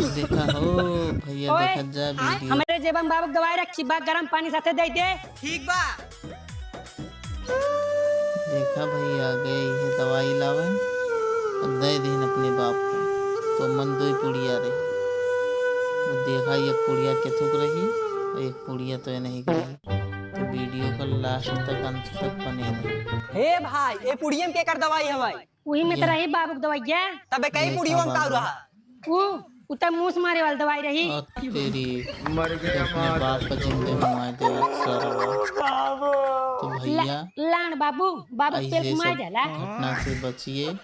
देखा हो भैया, ओए देखा जा वीडियो। हमारे जेबन बाबू दवाई रखी बा, गरम पानी साथे दे दे। ठीक बा। देखा भैया आ गए, ये दवाई लावे और दे दीन अपने बाप को। तो मन दो ही पुड़िया रही, वो देखा एक पुड़िया के थुक रही और एक पुड़िया तो ये नहीं रही। तो वीडियो का लास्ट तक अंत तक बने रही। हे भाई, ए पुड़ियम के कर दवाई हवाई। वही में ये- तो रही बाबू की दवाई है। तबे कई देखा पुड़ियम का बाबू। रहा। वो उतर मुंह से मारे वाली दवाई रही। और तेरी अपने बाप का जिंदे मार दे सरवा। तो भैया लान बाबू बाबू ऐसे पेट मार सब डाला। घटना से बचिए।